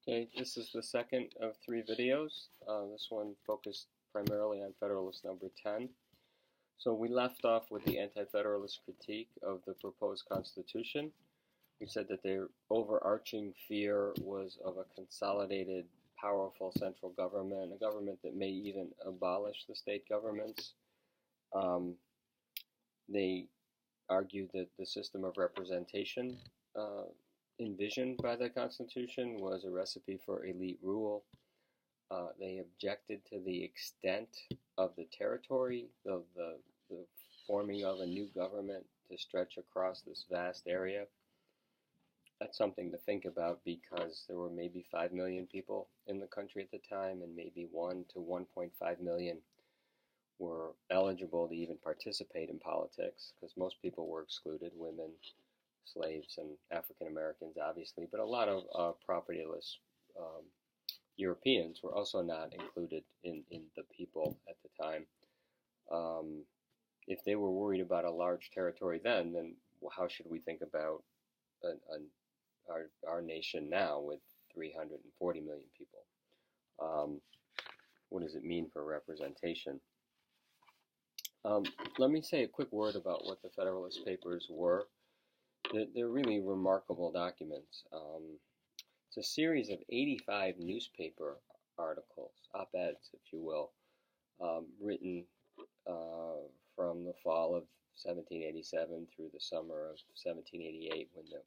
Okay, this is the second of 3 videos. This one focused primarily on Federalist number 10. So we left off with the anti-federalist critique of the proposed Constitution. We said that their overarching fear was of a consolidated, powerful central government, a government that may even abolish the state governments. They argued that the system of representation envisioned by the Constitution was a recipe for elite rule. They objected to the extent of the territory, the forming of a new government to stretch across this vast area. That's something to think about because there were maybe 5 million people in the country at the time, and maybe 1 to 1.5 million were eligible to even participate in politics, because most people were excluded, women, slaves, and African Americans, obviously, but a lot of propertyless Europeans were also not included in the people at the time. If they were worried about a large territory then how should we think about our nation now with 340 million people? What does it mean for representation? Let me say a quick word about what the Federalist Papers were. They're really remarkable documents. It's a series of 85 newspaper articles, op-eds, if you will, written from the fall of 1787 through the summer of 1788, when the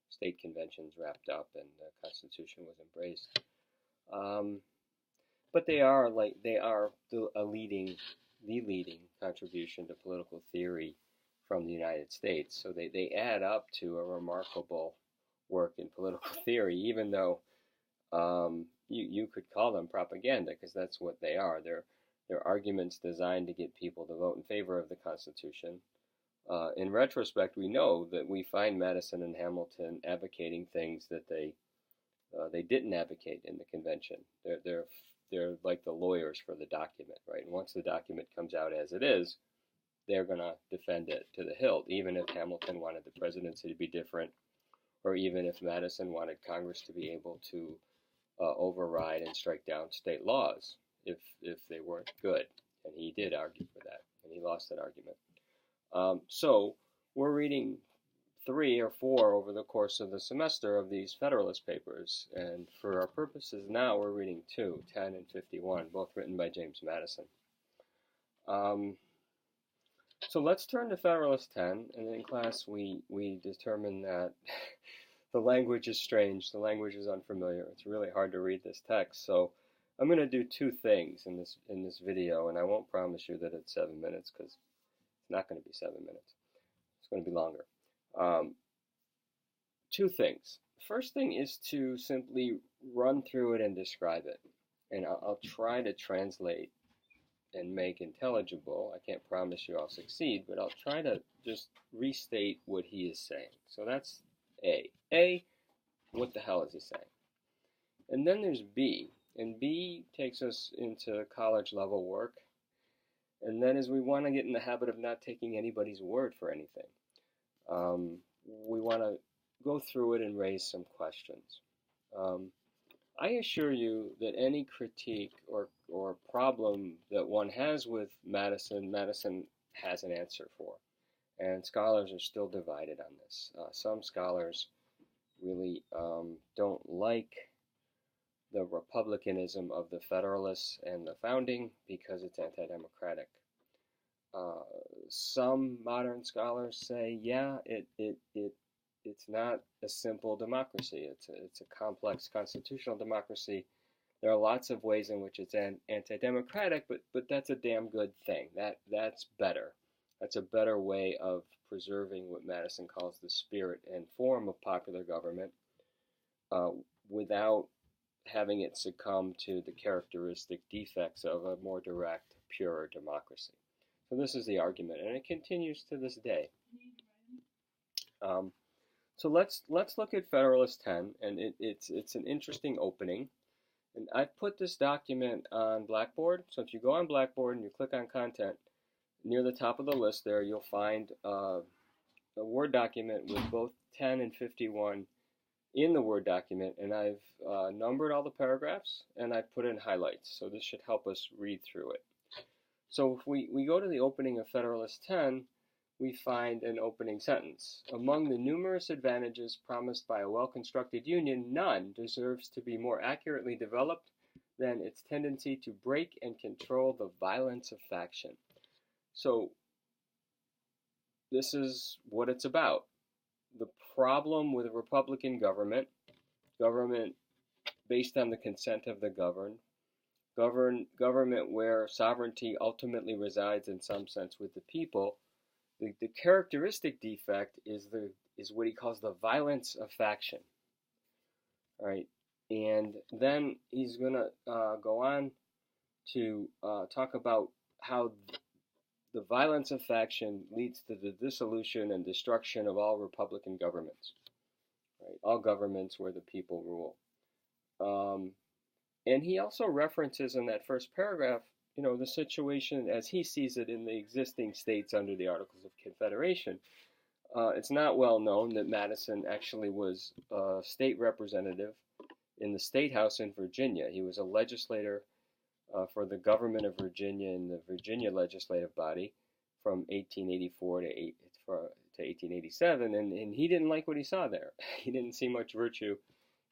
state conventions wrapped up and the Constitution was embraced. But they are the leading contribution to political theory from the United States. So they add up to a remarkable work in political theory, even though you could call them propaganda, because that's what they are. They're arguments designed to get people to vote in favor of the Constitution. In retrospect, we know that we find Madison and Hamilton advocating things that they didn't advocate in the convention. They're like the lawyers for the document, right? And once the document comes out as it is, they're going to defend it to the hilt, even if Hamilton wanted the presidency to be different, or even if Madison wanted Congress to be able to override and strike down state laws if they weren't good. And he did argue for that, and he lost that argument. So we're reading 3 or 4 over the course of the semester of these Federalist Papers, and for our purposes now we're reading 2, 10 and 51, both written by James Madison. So let's turn to Federalist 10, and in class we determined that the language is strange, the language is unfamiliar, it's really hard to read this text, so I'm going to do 2 things in this video, and I won't promise you that it's 7 minutes, because it's not going to be 7 minutes. It's going to be longer. 2 things. First thing is to simply run through it and describe it, and I'll try to translate and make intelligible. I can't promise you I'll succeed, but I'll try to just restate what he is saying. So that's A. A, what the hell is he saying? And then there's B, and B takes us into college level work, and that is we want to get in the habit of not taking anybody's word for anything. We want to go through it and raise some questions. I assure you that any critique or problem that one has with Madison has an answer for. And scholars are still divided on this. Some scholars really don't like the republicanism of the Federalists and the founding because it's anti-democratic. Some modern scholars say, yeah, it's not a simple democracy. It's a complex constitutional democracy. There are lots of ways in which it's anti-democratic, but that's a damn good thing. That's better. That's a better way of preserving what Madison calls the spirit and form of popular government without having it succumb to the characteristic defects of a more direct, purer democracy. So this is the argument, and it continues to this day. So let's look at Federalist 10, and it's an interesting opening. And I've put this document on Blackboard, so if you go on Blackboard and you click on Content, near the top of the list there you'll find a Word document with both 10 and 51 in the Word document, and I've numbered all the paragraphs, and I've put in highlights. So this should help us read through it. So if we go to the opening of Federalist 10, we find an opening sentence. Among the numerous advantages promised by a well-constructed union, none deserves to be more accurately developed than its tendency to break and control the violence of faction. So this is what it's about. The problem with a Republican government based on the consent of the governed, government where sovereignty ultimately resides in some sense with the people, the characteristic defect is what he calls the violence of faction. All right, and then he's going to go on to talk about how the violence of faction leads to the dissolution and destruction of all Republican governments, right? All governments where the people rule. And he also references in that first paragraph, the situation as he sees it in the existing states under the Articles of Confederation. It's not well known that Madison actually was a state representative in the State House in Virginia. He was a legislator for the government of Virginia in the Virginia legislative body from 1884 to 1887, and he didn't like what he saw there. He didn't see much virtue.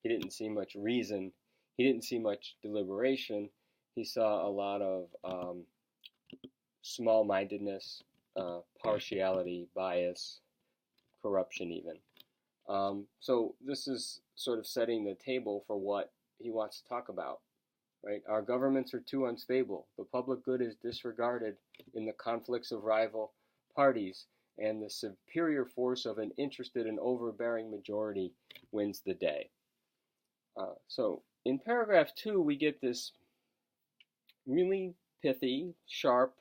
He didn't see much reason. He didn't see much deliberation. He saw a lot of small-mindedness, partiality, bias, corruption even. So this is sort of setting the table for what he wants to talk about. Right? Our governments are too unstable. The public good is disregarded in the conflicts of rival parties, and the superior force of an interested and overbearing majority wins the day. So in paragraph 2, we get this really pithy, sharp,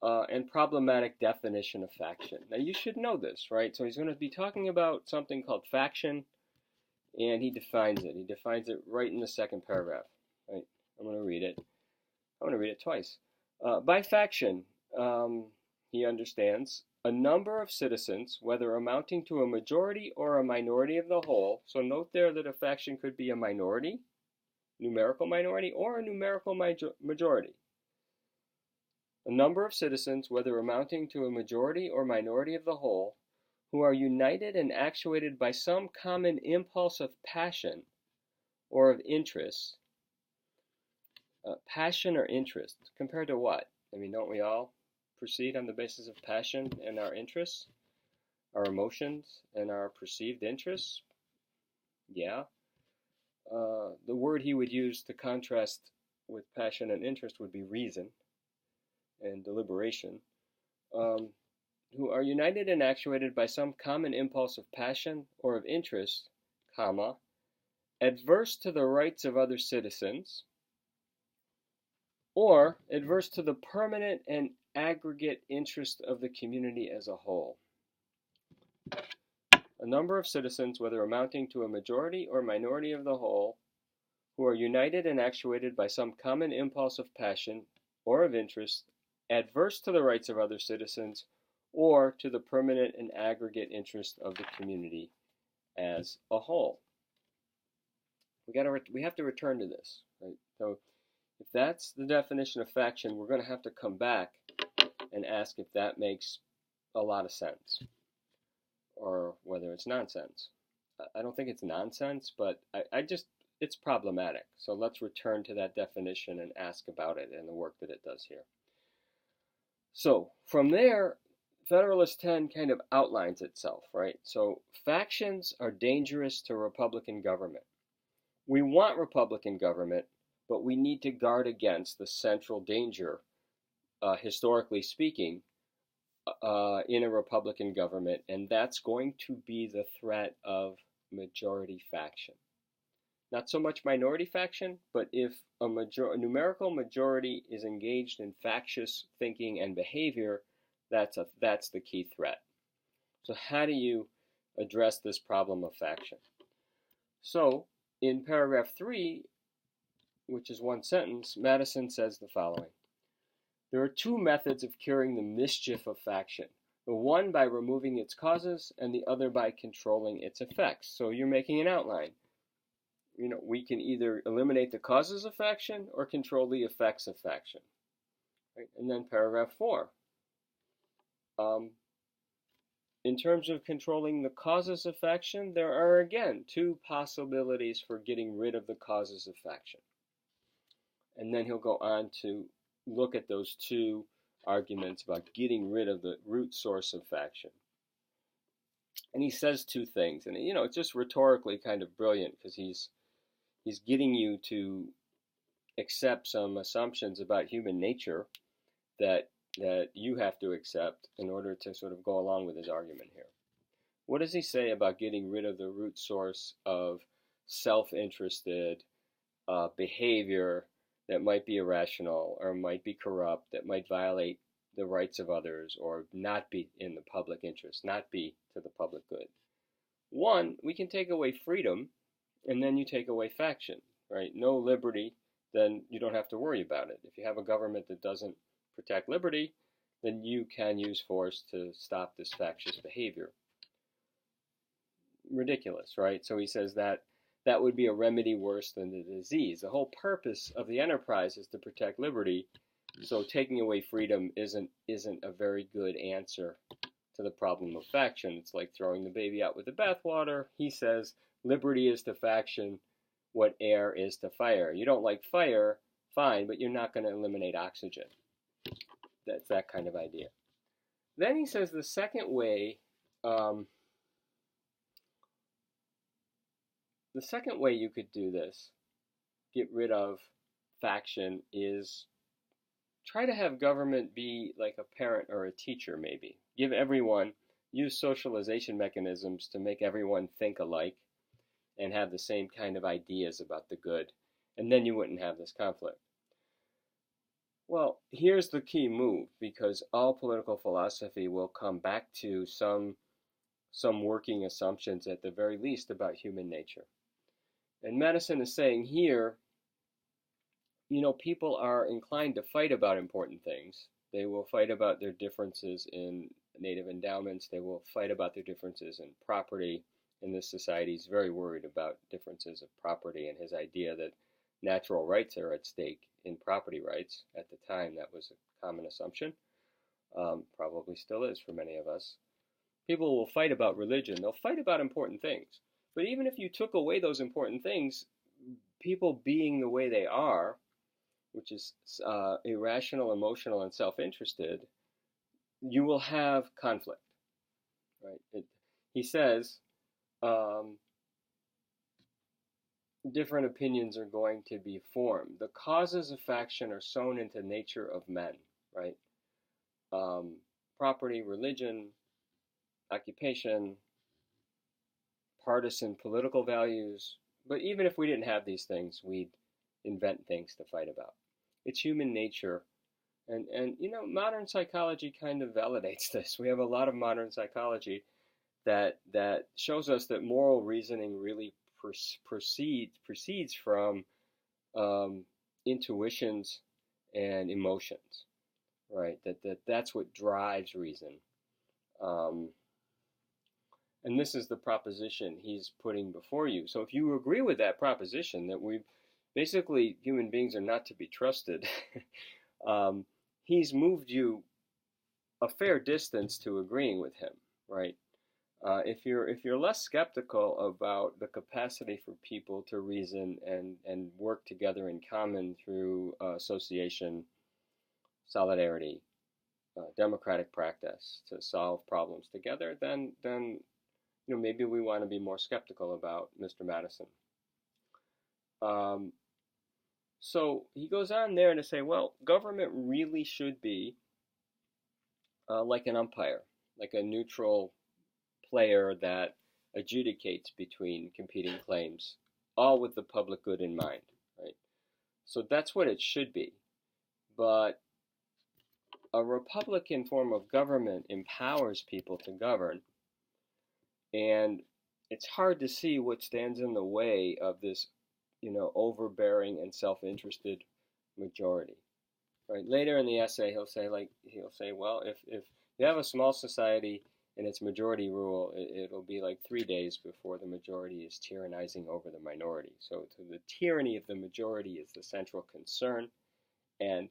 and problematic definition of faction. Now you should know this, right? So he's going to be talking about something called faction, and he defines it. He defines it right in the second paragraph. Right? I'm going to read it. I'm going to read it twice. By faction, he understands a number of citizens, whether amounting to a majority or a minority of the whole. So note there that a faction could be a minority, numerical minority, or a numerical majority. A number of citizens, whether amounting to a majority or minority of the whole, who are united and actuated by some common impulse of passion or of interest. Passion or interest, compared to what? I mean, don't we all proceed on the basis of passion and our interests, our emotions and our perceived interests? Yeah. The word he would use to contrast with passion and interest would be reason and deliberation, who are united and actuated by some common impulse of passion or of interest, comma, adverse to the rights of other citizens, or adverse to the permanent and aggregate interest of the community as a whole. A number of citizens, whether amounting to a majority or minority of the whole, who are united and actuated by some common impulse of passion or of interest, adverse to the rights of other citizens, or to the permanent and aggregate interest of the community as a whole. We have to return to this, right? So if that's the definition of faction, we're going to have to come back and ask if that makes a lot of sense, or whether it's nonsense. I don't think it's nonsense, but it's problematic. So let's return to that definition and ask about it and the work that it does here. So from there, Federalist 10 kind of outlines itself, right? So factions are dangerous to Republican government. We want Republican government, but we need to guard against the central danger, historically speaking, in a Republican government, and that's going to be the threat of majority faction. Not so much minority faction, but if a numerical majority is engaged in factious thinking and behavior, that's the key threat. So how do you address this problem of faction? So in paragraph 3, which is one sentence, Madison says the following. There are two methods of curing the mischief of faction. The one by removing its causes and the other by controlling its effects. So you're making an outline. We can either eliminate the causes of faction or control the effects of faction. Right? And then paragraph 4. In terms of controlling the causes of faction, there are again 2 possibilities for getting rid of the causes of faction. And then he'll go on to look at those 2 arguments about getting rid of the root source of faction. And he says 2 things, and it's just rhetorically kind of brilliant, because he's getting you to accept some assumptions about human nature that you have to accept in order to sort of go along with his argument here. What does he say about getting rid of the root source of self-interested behavior that might be irrational or might be corrupt, that might violate the rights of others or not be in the public interest, not be to the public good? 1, we can take away freedom, and then you take away faction, right? No liberty, then you don't have to worry about it. If you have a government that doesn't protect liberty, then you can use force to stop this factious behavior. Ridiculous, right? So he says that would be a remedy worse than the disease. The whole purpose of the enterprise is to protect liberty, so taking away freedom isn't a very good answer to the problem of faction. It's like throwing the baby out with the bathwater. He says liberty is to faction what air is to fire. You don't like fire, fine, but you're not going to eliminate oxygen. That's that kind of idea. Then he says the second way you could do this, get rid of faction, is try to have government be like a parent or a teacher, maybe. Use socialization mechanisms to make everyone think alike and have the same kind of ideas about the good, and then you wouldn't have this conflict. Well, here's the key move, because all political philosophy will come back to some working assumptions at the very least about human nature. And Madison is saying here, people are inclined to fight about important things. They will fight about their differences in native endowments. They will fight about their differences in property. And this society is very worried about differences of property, and his idea that natural rights are at stake in property rights. At the time, that was a common assumption. Probably still is for many of us. People will fight about religion. They'll fight about important things. But even if you took away those important things, people being the way they are, which is irrational, emotional, and self-interested, you will have conflict. Right? He says different opinions are going to be formed. The causes of faction are sown into nature of men, right? Property, religion, occupation, partisan political values. But even if we didn't have these things, we'd invent things to fight about. It's human nature. And modern psychology kind of validates this. We have a lot of modern psychology that shows us that moral reasoning really proceeds from intuitions and emotions, right? That's what drives reason. And this is the proposition he's putting before you. So if you agree with that proposition, that human beings are not to be trusted, he's moved you a fair distance to agreeing with him, right? If you're less skeptical about the capacity for people to reason and work together in common through association, solidarity, democratic practice to solve problems together, then maybe we want to be more skeptical about Mr. Madison. So he goes on there to say, well, government really should be like an umpire, like a neutral player that adjudicates between competing claims, all with the public good in mind, right? So that's what it should be. But a Republican form of government empowers people to govern, and it's hard to see what stands in the way of this, overbearing and self-interested majority. Right? Later in the essay, he'll say, well, if you have a small society and it's majority rule, it'll be like 3 days before the majority is tyrannizing over the minority. So the tyranny of the majority is the central concern, and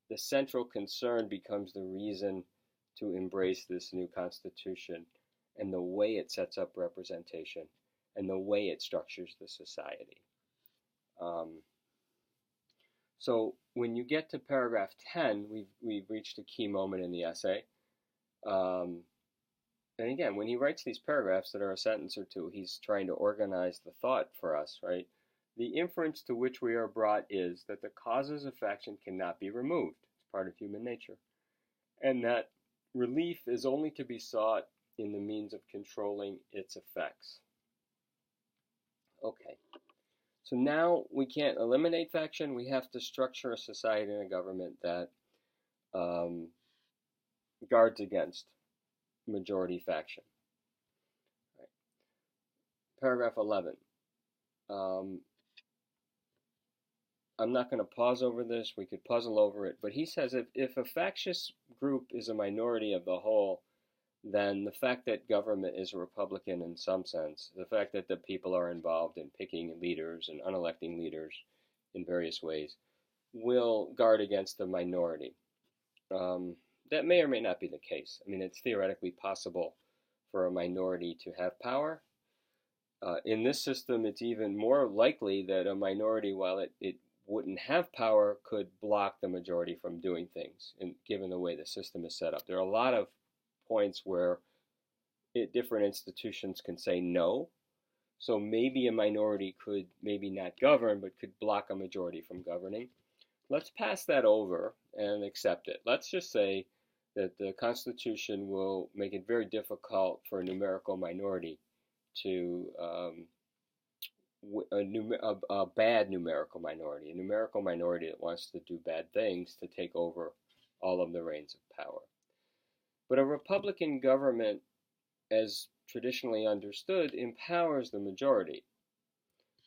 the central concern becomes the reason to embrace this new constitution and the way it sets up representation and the way it structures the society. So when you get to paragraph 10, we've reached a key moment in the essay. And again, when he writes these paragraphs that are a sentence or two, he's trying to organize the thought for us, right? The inference to which we are brought is that the causes of faction cannot be removed. It's part of human nature. And that relief is only to be sought in the means of controlling its effects. Okay. So now we can't eliminate faction. We have to structure a society and a government that guards against majority faction. Right. Paragraph 11. I'm not going to pause over this. We could puzzle over it. But he says if a factious group is a minority of the whole, then the fact that government is Republican in some sense, the fact that the people are involved in picking leaders and unelecting leaders in various ways, will guard against the minority. That may or may not be the case. I mean, it's theoretically possible for a minority to have power. In this system, it's even more likely that a minority, while it wouldn't have power, could block the majority from doing things, and given the way the system is set up. There are a lot of points where different institutions can say no. So maybe a minority could maybe not govern, but could block a majority from governing. Let's pass that over and accept it. Let's just say that the Constitution will make it very difficult for a numerical minority to, a bad numerical minority, a numerical minority that wants to do bad things, to take over all of the reins of power. But a Republican government, as traditionally understood, empowers the majority.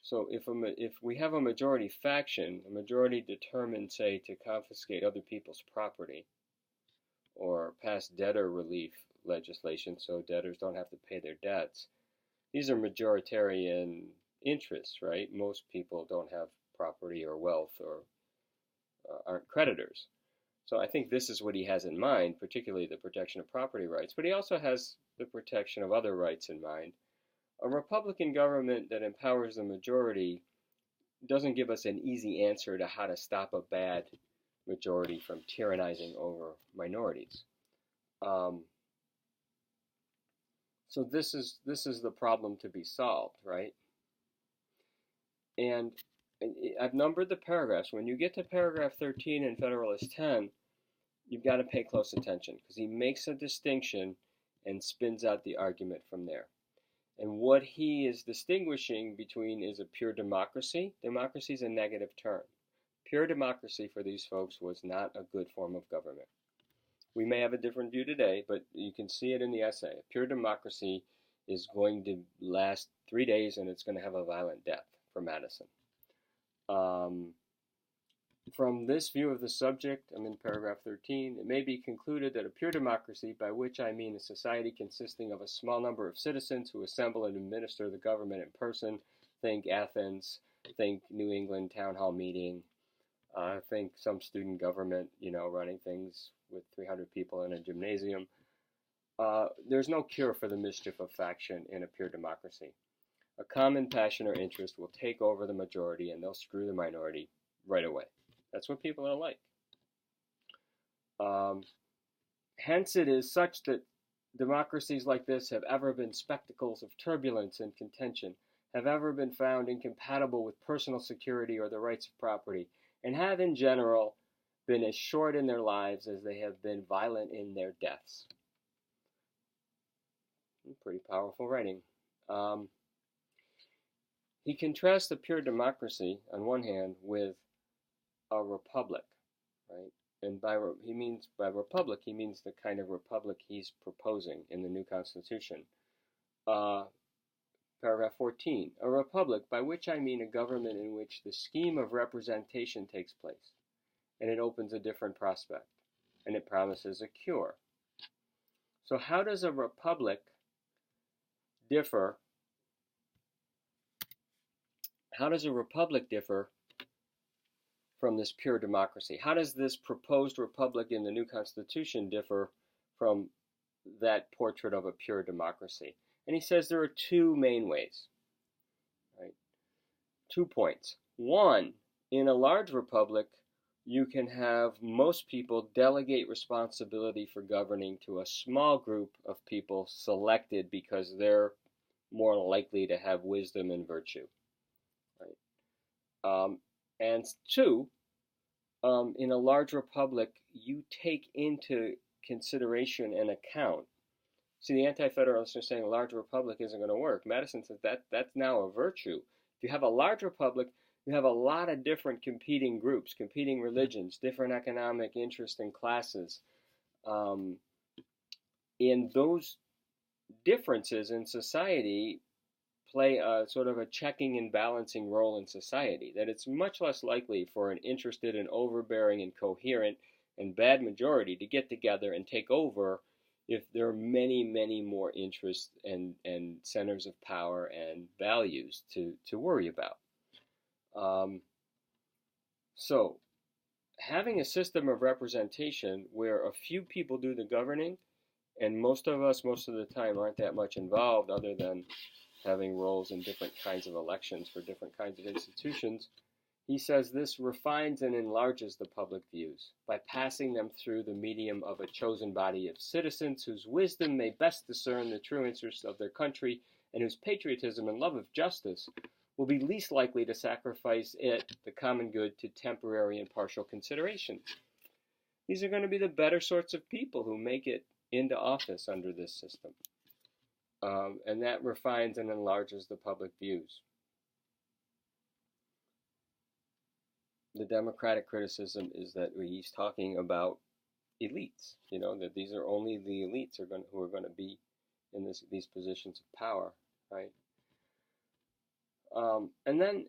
So if we have a majority faction, a majority determined, say, to confiscate other people's property or pass debtor relief legislation so debtors don't have to pay their debts, these are majoritarian interests, right? Most people don't have property or wealth or aren't creditors. So I think this is what he has in mind, particularly the protection of property rights, but he also has the protection of other rights in mind. A Republican government that empowers the majority doesn't give us an easy answer to how to stop a bad majority from tyrannizing over minorities. So this is the problem to be solved, right? And I've numbered the paragraphs. When you get to paragraph 13 in Federalist 10, you've got to pay close attention, because he makes a distinction and spins out the argument from there. And what he is distinguishing between is a pure democracy. Democracy is a negative term. Pure democracy for these folks was not a good form of government. We may have a different view today, but you can see it in the essay. Pure democracy is going to last 3 days, and it's going to have a violent death for Madison. From this view of the subject, I'm in paragraph 13, it may be concluded that a pure democracy, by which I mean a society consisting of a small number of citizens who assemble and administer the government in person, think Athens, think New England town hall meeting, think some student government, running things with 300 people in a gymnasium. There's no cure for the mischief of faction in a pure democracy. A common passion or interest will take over the majority, and they'll screw the minority right away. That's what people are like. Hence it is such that democracies like this have ever been spectacles of turbulence and contention, have ever been found incompatible with personal security or the rights of property, and have in general been as short in their lives as they have been violent in their deaths. Pretty powerful writing. He contrasts the pure democracy, on one hand, with a republic, right? And by republic, he means the kind of republic he's proposing in the new Constitution. Paragraph 14, a republic, by which I mean a government in which the scheme of representation takes place, and it opens a different prospect, and it promises a cure. So how does a republic differ? How does a republic differ from this pure democracy? How does this proposed republic in the new Constitution differ from that portrait of a pure democracy? And he says there are two main ways, right? 2 points. One, in a large republic, you can have most people delegate responsibility for governing to a small group of people selected because they're more likely to have wisdom and virtue, right? And two, in a large republic, you take into consideration and account. See, the anti-federalists are saying a large republic isn't going to work. Madison says that's now a virtue. If you have a large republic, you have a lot of different competing groups, competing religions, different economic interests and classes. And those differences in society play a sort of a checking and balancing role in society, that it's much less likely for an interested and overbearing and coherent and bad majority to get together and take over if there are many, many more interests and centers of power and values to worry about. So having a system of representation where a few people do the governing and most of us most of the time aren't that much involved other than having roles in different kinds of elections for different kinds of institutions, he says this refines and enlarges the public views by passing them through the medium of a chosen body of citizens whose wisdom may best discern the true interests of their country and whose patriotism and love of justice will be least likely to sacrifice it, the common good, to temporary and partial considerations. These are going to be the better sorts of people who make it into office under this system. And that refines and enlarges the public views. The Democratic criticism is that he's talking about elites, that these are only the elites who are going to be in these positions of power, right? And then,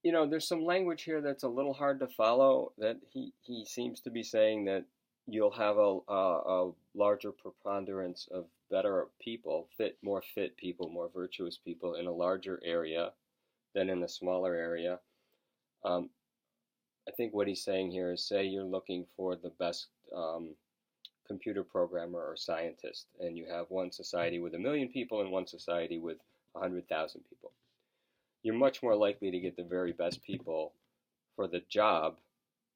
there's some language here that's a little hard to follow, that he seems to be saying that you'll have a larger preponderance of better people, more fit people, more virtuous people in a larger area than in a smaller area. I think what he's saying here is, say you're looking for the best computer programmer or scientist, and you have one society with 1 million people and one society with 100,000 people. You're much more likely to get the very best people for the job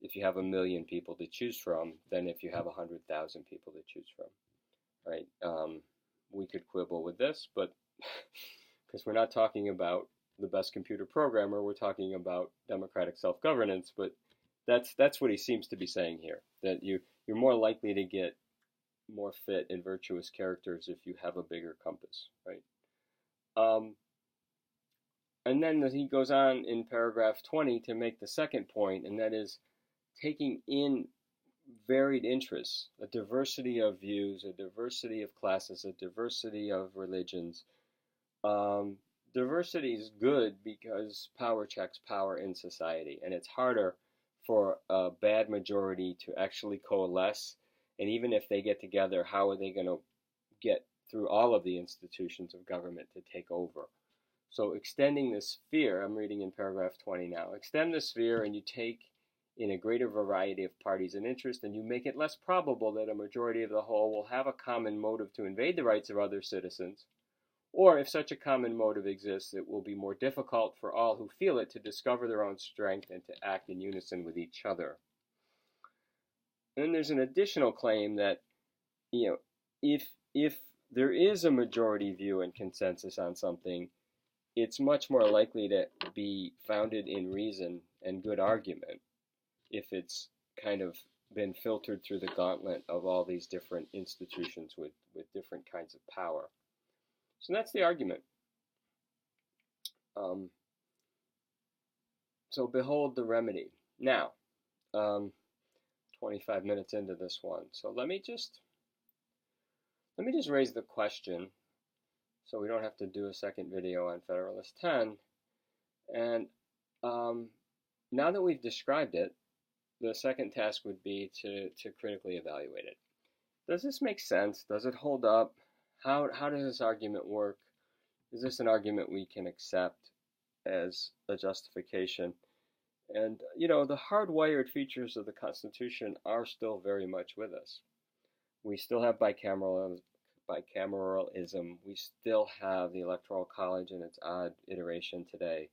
if you have 1 million people to choose from than if you have 100,000 people to choose from, right? We could quibble with this, but because we're not talking about the best computer programmer, we're talking about democratic self-governance, but that's what he seems to be saying here, that you're more likely to get more fit and virtuous characters if you have a bigger compass, right? And then he goes on in paragraph 20 to make the second point, and that is taking in varied interests, a diversity of views, a diversity of classes, a diversity of religions. Diversity is good because power checks power in society, and it's harder for a bad majority to actually coalesce. And even if they get together, how are they going to get through all of the institutions of government to take over? So extending the sphere, I'm reading in paragraph 20 now, extend the sphere and you take in a greater variety of parties and interests, and you make it less probable that a majority of the whole will have a common motive to invade the rights of other citizens, or if such a common motive exists, it will be more difficult for all who feel it to discover their own strength and to act in unison with each other. And then there's an additional claim that, if there is a majority view and consensus on something, it's much more likely to be founded in reason and good argument if it's kind of been filtered through the gauntlet of all these different institutions with different kinds of power. So that's the argument. So behold the remedy. Now, 25 minutes into this one. So let me just raise the question, so we don't have to do a second video on Federalist 10. And now that we've described it, the second task would be to critically evaluate it. does this make sense? Does it hold up? How does this argument work? Is this an argument we can accept as a justification? And, the hardwired features of the Constitution are still very much with us. We still have bicameralism. We still have the Electoral College in its odd iteration today.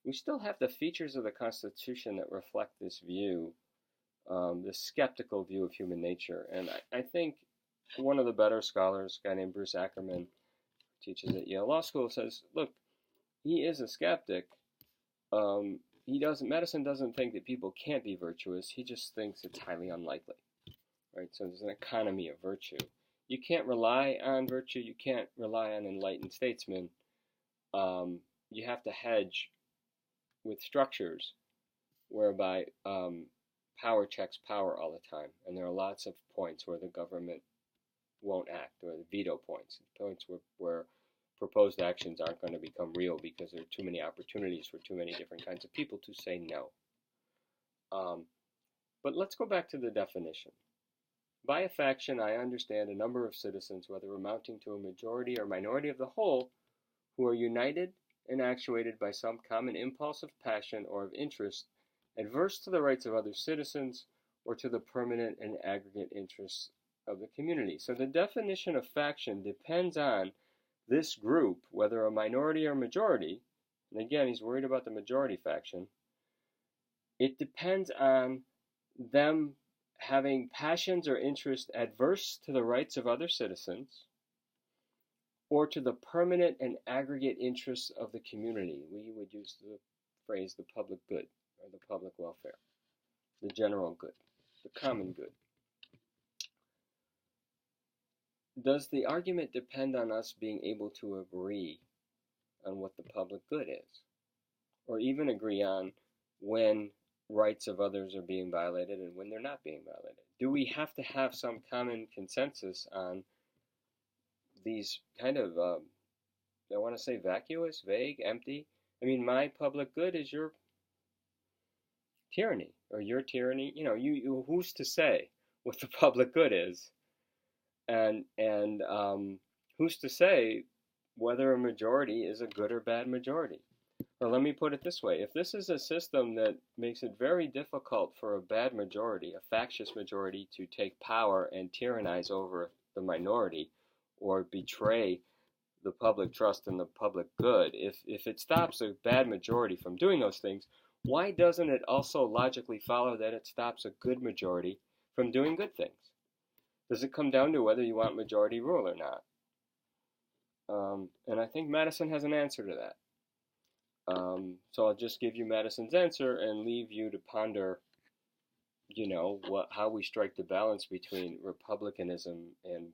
We still have the features of the Constitution that reflect this view, this skeptical view of human nature. And I think one of the better scholars, a guy named Bruce Ackerman, teaches at Yale Law School, says, look, he is a skeptic. Madison doesn't think that people can't be virtuous. He just thinks it's highly unlikely, right? So there's an economy of virtue. You can't rely on virtue. You can't rely on enlightened statesmen. You have to hedge with structures whereby power checks power all the time. And there are lots of points where the government won't act, or the veto points where proposed actions aren't going to become real because there are too many opportunities for too many different kinds of people to say no. But let's go back to the definition. By a faction, I understand a number of citizens, whether amounting to a majority or minority of the whole, who are united and actuated by some common impulse of passion or of interest, adverse to the rights of other citizens or to the permanent and aggregate interests of the community. So the definition of faction depends on this group, whether a minority or majority, and again, he's worried about the majority faction, it depends on them having passions or interests adverse to the rights of other citizens or to the permanent and aggregate interests of the community. We would use the phrase the public good, or the public welfare, the general good, the common good. Does the argument depend on us being able to agree on what the public good is? Or even agree on when rights of others are being violated and when they're not being violated? Do we have to have some common consensus on these kind of, I want to say vacuous, vague, empty? I mean, my public good is your tyranny, or your tyranny. Who's to say what the public good is? And who's to say whether a majority is a good or bad majority? Or let me put it this way. If this is a system that makes it very difficult for a bad majority, a factious majority, to take power and tyrannize over the minority or betray the public trust in the public good, if it stops a bad majority from doing those things, why doesn't it also logically follow that it stops a good majority from doing good things? Does it come down to whether you want majority rule or not? And I think Madison has an answer to that. So I'll just give you Madison's answer and leave you to ponder, how we strike the balance between republicanism and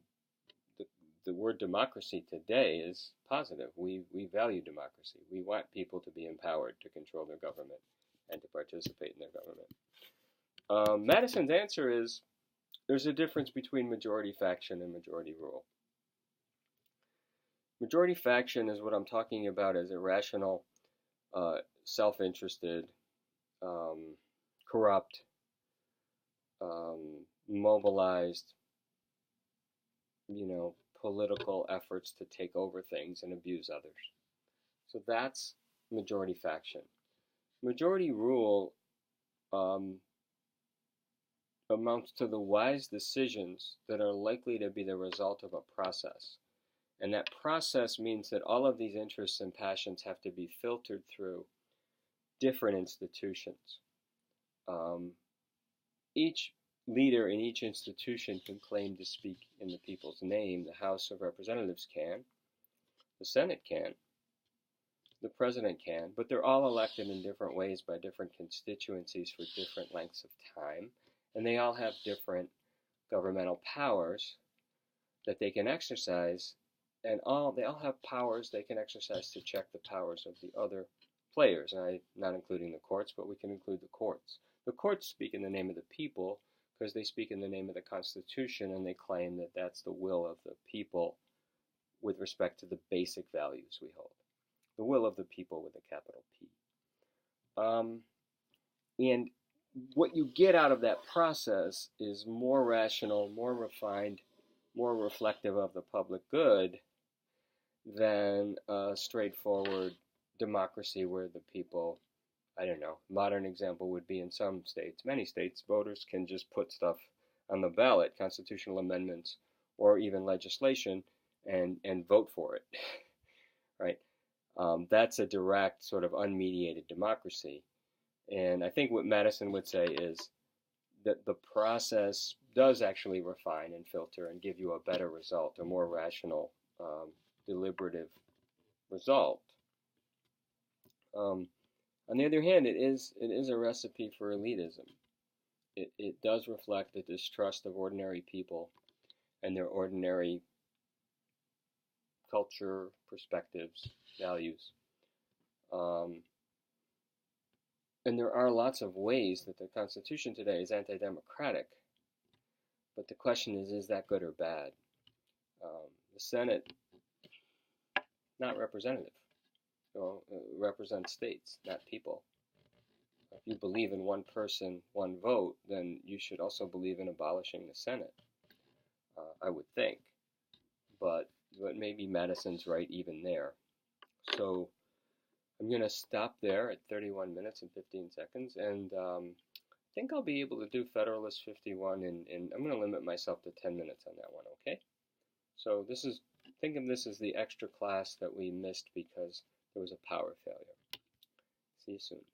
the word democracy today is positive. We value democracy. We want people to be empowered to control their government and to participate in their government. Madison's answer is, there's a difference between majority faction and majority rule. Majority faction is what I'm talking about as irrational, self-interested, corrupt, mobilized, political efforts to take over things and abuse others. So that's majority faction. Majority rule amounts to the wise decisions that are likely to be the result of a process. And that process means that all of these interests and passions have to be filtered through different institutions. Each leader in each institution can claim to speak in the people's name. The House of Representatives can, the Senate can, the President can, but they're all elected in different ways by different constituencies for different lengths of time. And they all have different governmental powers that they can exercise, and they all have powers they can exercise to check the powers of the other players. Not including the courts, but we can include the courts. The courts speak in the name of the people because they speak in the name of the Constitution, and they claim that that's the will of the people with respect to the basic values we hold. The will of the people with a capital P. And what you get out of that process is more rational, more refined, more reflective of the public good than a straightforward democracy where the people, I don't know, modern example would be in some states, many states, voters can just put stuff on the ballot, constitutional amendments, or even legislation, and vote for it, right? That's a direct sort of unmediated democracy. And I think what Madison would say is that the process does actually refine and filter and give you a better result, a more rational, deliberative result. On the other hand, it is a recipe for elitism. It does reflect the distrust of ordinary people and their ordinary culture, perspectives, values. And there are lots of ways that the Constitution today is anti-democratic. But the question is that good or bad? The Senate, not representative. Represents states, not people. If you believe in one person, one vote, then you should also believe in abolishing the Senate, I would think. But maybe Madison's right even there. So I'm going to stop there at 31 minutes and 15 seconds, and I think I'll be able to do Federalist 51, and I'm going to limit myself to 10 minutes on that one, okay? So think of this as the extra class that we missed because there was a power failure. See you soon.